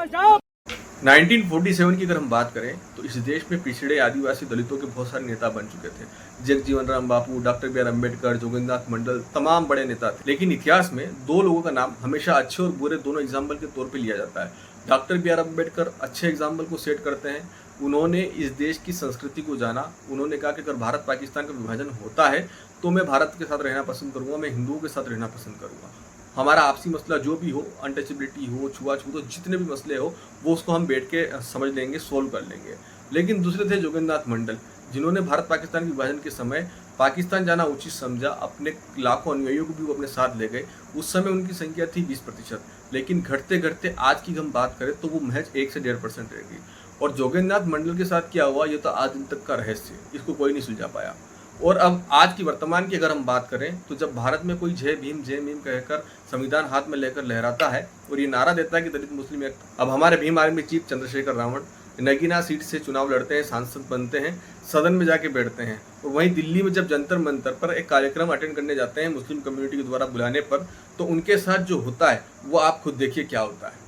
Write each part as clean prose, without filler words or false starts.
1947 की अगर हम बात करें तो इस देश में पिछड़े आदिवासी दलितों के बहुत सारे नेता बन चुके थे। जगजीवन राम बापू, डॉक्टर बी आर अम्बेडकर, जोगिंद्रनाथ मंडल, तमाम बड़े नेता थे। लेकिन इतिहास में दो लोगों का नाम हमेशा अच्छे और बुरे दोनों एग्जाम्पल के तौर पे लिया जाता है। डॉक्टर बी आर अम्बेडकर अच्छे एग्जाम्पल को सेट करते हैं। उन्होंने इस देश की संस्कृति को जाना। उन्होंने कहा कि अगर भारत पाकिस्तान का विभाजन होता है तो मैं भारत के साथ रहना पसंद करूंगा, मैं हिंदुओं के साथ रहना पसंद करूंगा। हमारा आपसी मसला जो भी हो, अनटचेबिलिटी हो, छुआछूत हो, जितने भी मसले हो वो उसको हम बैठ के समझ लेंगे, सोल्व कर लेंगे। लेकिन दूसरे थे जोगिंद्रनाथ मंडल, जिन्होंने भारत पाकिस्तान के विभाजन के समय पाकिस्तान जाना उचित समझा। अपने लाखों अनुयायियों को भी वो अपने साथ ले गए। उस समय उनकी संख्या थी 20%, लेकिन घटते घटते आज की हम बात करें तो वो महज 1 से 1.5% रह गई। और जोगिंद्रनाथ मंडल के साथ क्या हुआ, ये तो आज दिन तक का रहस्य, इसको कोई नहीं सुलझा पाया। और अब आज की वर्तमान की अगर हम बात करें तो जब भारत में कोई जय भीम कहकर संविधान हाथ में लेकर लहराता है और ये नारा देता है कि दलित मुस्लिम एक, अब हमारे Bhim Army chief Chandrashekhar Ravan Nagina seat से चुनाव लड़ते हैं, सांसद बनते हैं, सदन में जाके बैठते हैं। और वहीं दिल्ली में जब जंतर मंतर पर एक कार्यक्रम अटेंड करने जाते हैं मुस्लिम कम्युनिटी के द्वारा बुलाने पर, तो उनके साथ जो होता है वो आप खुद देखिए क्या होता है।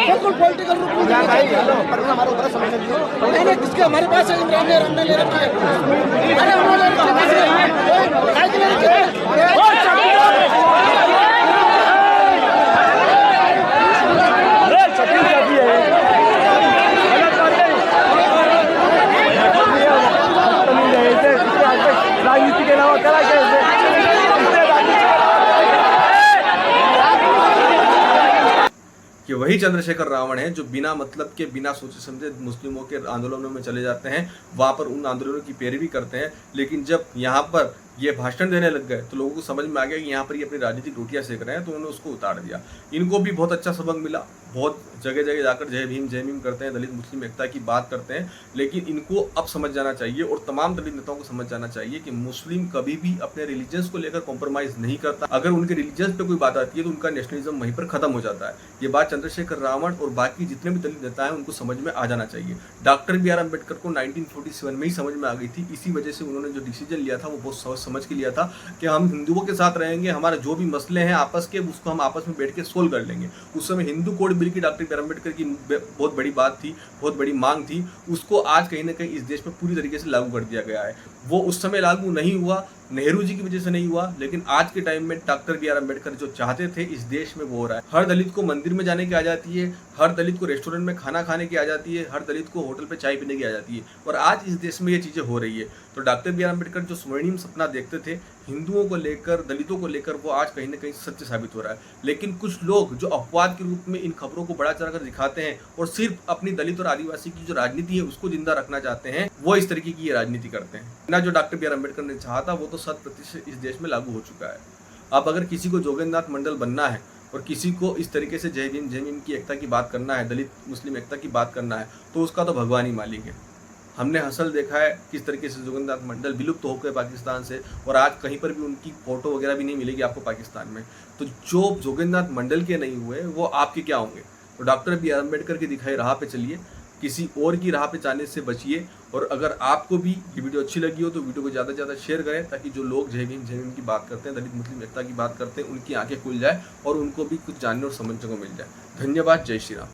बिल्कुल पॉलिटिकल रूप में किसके हमारे पास इमरान ने हमने ले रखा राजनीति के अलावा करा कि वही चंद्रशेखर रावण है जो बिना मतलब के, बिना सोचे समझे मुस्लिमों के आंदोलनों में चले जाते हैं, वहां पर उन आंदोलनों की पैरवी करते हैं। लेकिन जब यहाँ पर ये भाषण देने लग गए तो लोगों को समझ में आ गया कि यहाँ पर ये अपनी राजनीतिक रोटियां सेक रहे हैं, तो उन्होंने उसको उतार दिया। इनको भी बहुत अच्छा सबक मिला, बहुत जगह जगह जाकर जय भीम करते हैं, दलित मुस्लिम एकता की बात करते हैं। लेकिन इनको अब समझ जाना चाहिए और तमाम दलित नेताओं को समझ जाना चाहिए कि मुस्लिम कभी भी अपने रिलीजियंस को लेकर कॉम्प्रोमाइज नहीं करता। अगर उनके रिलीजियंस पे कोई बात आती है तो उनका नेशनलिज्म वहीं पर खत्म हो जाता है। ये बात चंद्रशेखर रावण और बाकी जितने भी दलित नेता हैं उनको समझ में आ जाना चाहिए। डॉक्टर बी आर अम्बेडकर को 1947 में ही समझ में आ गई थी। इसी वजह से उन्होंने जो डिसीजन लिया था वो बहुत सोच समझ के लिया था कि हम हिंदुओं के साथ रहेंगे, हमारे जो भी मसले हैं आपस के उसको हम आपस में बैठ के सोल्व कर लेंगे। उस समय हिंदू कोड बिल की डॉक्टर बी आर अम्बेडकर की बहुत बड़ी बात थी, बहुत बड़ी मांग थी। उसको आज कहीं ना कहीं इस देश में पूरी तरीके से लागू कर दिया गया है। वो उस समय लागू नहीं हुआ, नेहरू जी की वजह से नहीं हुआ, लेकिन आज के टाइम में डॉक्टर बी आर अम्बेडकर जो चाहते थे इस देश में वो हो रहा है। हर दलित को मंदिर में जाने की आ जाती है, हर दलित को रेस्टोरेंट में खाना खाने की आ जाती है, हर दलित को होटल पे चाय पीने की आ जाती है। और आज इस देश में ये चीजें हो रही है। तो डॉक्टर बी आर अम्बेडकर जो स्वर्णिम सपना देखते थे हिंदुओं को लेकर, दलितों को लेकर, वो आज कहीं ना कहीं सत्य साबित हो रहा है। लेकिन कुछ लोग जो अपवाद के रूप में इन खबरों को बढ़ा चढ़ाकर दिखाते हैं और सिर्फ अपनी दलित और आदिवासी की जो राजनीति है उसको जिंदा रखना चाहते हैं, वो इस तरीके की ये राजनीति करते हैं ना। जो डॉक्टर बी आर अम्बेडकर ने चाहा था वो तो 100% इस देश में लागू हो चुका है। अब अगर किसी को जोगिंद्रनाथ मंडल बनना है और किसी को इस तरीके से जय भीम की एकता की बात करना है, दलित मुस्लिम एकता की बात करना है, तो उसका तो भगवान ही मालिक है। हमने हसल देखा है किस तरीके से जोगिंद्रनाथ मंडल विलुप्त हो गए पाकिस्तान से, और आज कहीं पर भी उनकी फोटो वगैरह भी नहीं मिलेगी आपको पाकिस्तान में। तो जो जोगिंद्रनाथ मंडल के नहीं हुए वो आपके क्या होंगे। तो डॉक्टर बी आर अम्बेडकर की दिखाई राह पे चलिए, किसी और की राह पे जाने से बचिए। और अगर आपको भी ये वीडियो अच्छी लगी हो तो वीडियो को ज़्यादा से ज़्यादा शेयर करें, ताकि जो लोग जय भीम की बात करते हैं, दलित मुस्लिम एकता की बात करते हैं, उनकी आंखें खुल जाए और उनको भी कुछ जानने और समझने को मिल जाए। धन्यवाद। जय श्री राम।